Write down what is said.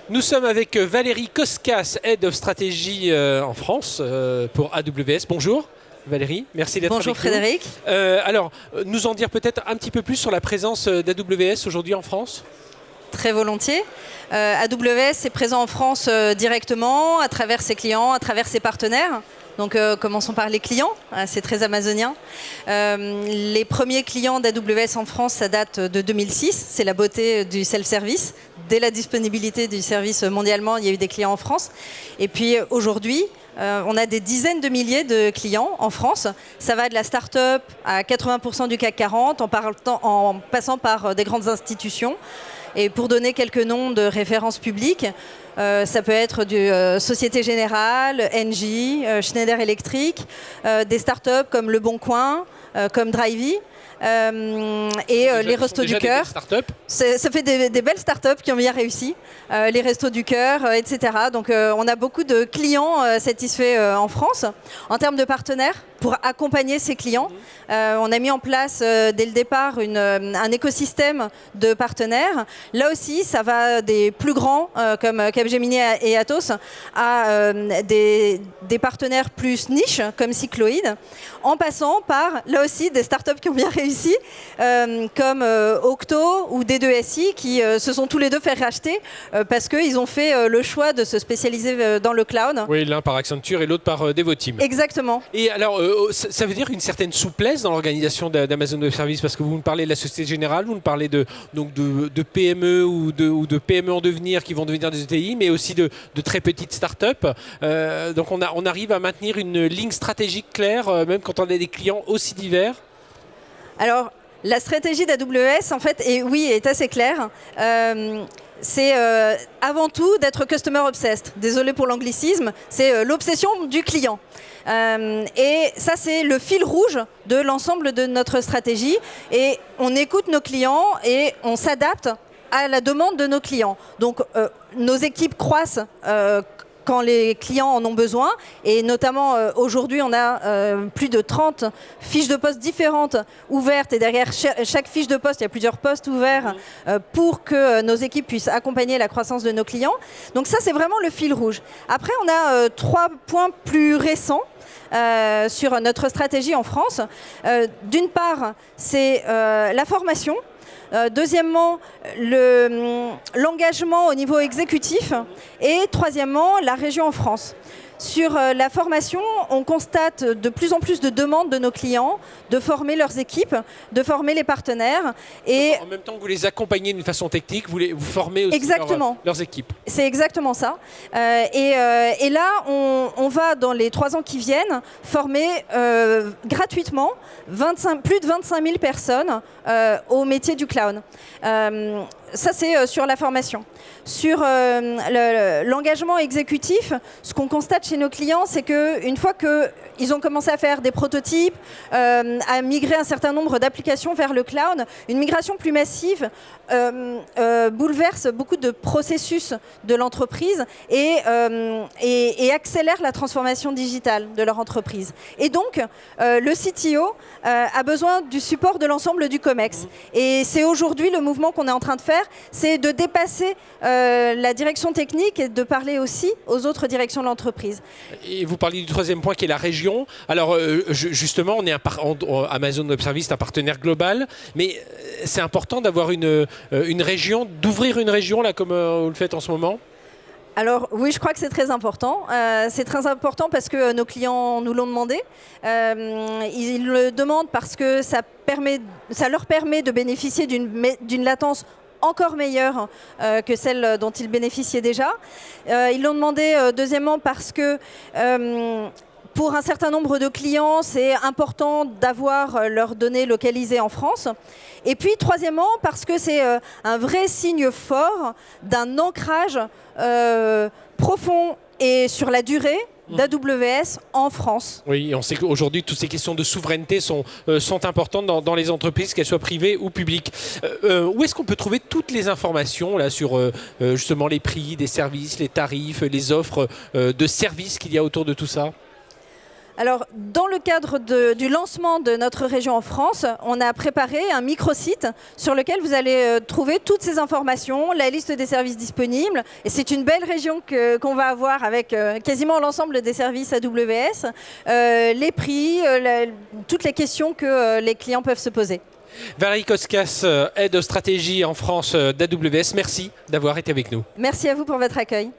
Nous sommes avec Valérie Koskas, Head of Strategy en France pour AWS. Bonjour Valérie, merci d'être avec nous. Bonjour Frédéric. Alors, nous en dire peut-être un petit peu plus sur la présence d'AWS aujourd'hui en France ? Très volontiers. AWS est présent en France directement, à travers ses clients, à travers ses partenaires. Donc commençons par les clients, c'est très amazonien. Les premiers clients d'AWS en France, ça date de 2006, c'est la beauté du self-service. Dès la disponibilité du service mondialement, il y a eu des clients en France. Et puis aujourd'hui, on a des dizaines de milliers de clients en France. Ça va de la start-up à 80% du CAC 40, en passant par des grandes institutions. Et pour donner quelques noms de références publiques, ça peut être Société Générale, Engie, Schneider Electric, des startups comme Le Bon Coin, comme Drivey. Les Restos du Cœur. Ça fait des belles startups qui ont bien réussi. Les Restos du Cœur, etc. Donc on a beaucoup de clients satisfaits en France. En termes de partenaires, pour accompagner ces clients, on a mis en place dès le départ un écosystème de partenaires. Là aussi, ça va des plus grands comme Capgemini et Atos à des partenaires plus niches comme Cycloïd, en passant par là aussi des startups qui ont bien réussi comme Octo ou D2SI qui se sont tous les deux fait racheter parce qu'ils ont fait le choix de se spécialiser dans le cloud. Oui, l'un par Accenture et l'autre par Devoteam. Exactement. Et alors, ça veut dire une certaine souplesse dans l'organisation d'Amazon Web Services, parce que vous me parlez de la Société Générale, vous me parlez de PME ou de PME en devenir qui vont devenir des ETI, mais aussi de très petites startups. Donc on arrive à maintenir une ligne stratégique claire, même quand on a des clients aussi divers. Alors, la stratégie d'AWS, en fait, est assez claire. C'est avant tout d'être customer obsessed. Désolé pour l'anglicisme, c'est l'obsession du client. Et ça, c'est le fil rouge de l'ensemble de notre stratégie. Et on écoute nos clients et on s'adapte à la demande de nos clients. Donc, nos équipes croissent quand les clients en ont besoin. Et notamment, aujourd'hui, on a plus de 30 fiches de poste différentes ouvertes. Et derrière chaque fiche de poste, il y a plusieurs postes ouverts pour que nos équipes puissent accompagner la croissance de nos clients. Donc ça, c'est vraiment le fil rouge. Après, on a 3 points plus récents sur notre stratégie en France. D'une part, c'est la formation. Deuxièmement, l'engagement au niveau exécutif. Et troisièmement, la région en France. Sur la formation, on constate de plus en plus de demandes de nos clients de former leurs équipes, de former les partenaires. Et en même temps que vous les accompagnez d'une façon technique, vous formez aussi leurs équipes. C'est exactement ça. Et là, on va, dans les 3 ans qui viennent, former gratuitement plus de 25 000 personnes au métier du cloud. Ça, c'est sur la formation. Sur l'engagement exécutif, ce qu'on constate chez nos clients, c'est qu'une fois qu'ils ont commencé à faire des prototypes, à migrer un certain nombre d'applications vers le cloud, une migration plus massive bouleverse beaucoup de processus de l'entreprise et accélère la transformation digitale de leur entreprise. Et donc, le CTO a besoin du support de l'ensemble du COMEX. Et c'est aujourd'hui le mouvement qu'on est en train de faire, c'est de dépasser la direction technique et de parler aussi aux autres directions de l'entreprise. Et vous parliez du 3e point qui est la région. Alors justement, on est Amazon Web Services est un partenaire global, mais c'est important d'avoir une région, d'ouvrir une région là comme vous le faites en ce moment. Alors oui, je crois que c'est très important. C'est très important parce que nos clients nous l'ont demandé. Ils le demandent parce que ça leur permet de bénéficier d'une latence encore meilleure que celle dont ils bénéficiaient déjà. Ils l'ont demandé deuxièmement parce que pour un certain nombre de clients, c'est important d'avoir leurs données localisées en France. Et puis, troisièmement, parce que c'est un vrai signe fort d'un ancrage profond et sur la durée d'AWS en France. Oui, et on sait qu'aujourd'hui, toutes ces questions de souveraineté sont importantes dans les entreprises, qu'elles soient privées ou publiques. Où est-ce qu'on peut trouver toutes les informations là, sur justement les prix des services, les tarifs, les offres de services qu'il y a autour de tout ça ? Alors, dans le cadre du lancement de notre région en France, on a préparé un microsite sur lequel vous allez trouver toutes ces informations, la liste des services disponibles. Et c'est une belle région qu'on va avoir avec quasiment l'ensemble des services AWS, les prix, toutes les questions que les clients peuvent se poser. Valérie Koskas, aide stratégie en France d'AWS, merci d'avoir été avec nous. Merci à vous pour votre accueil.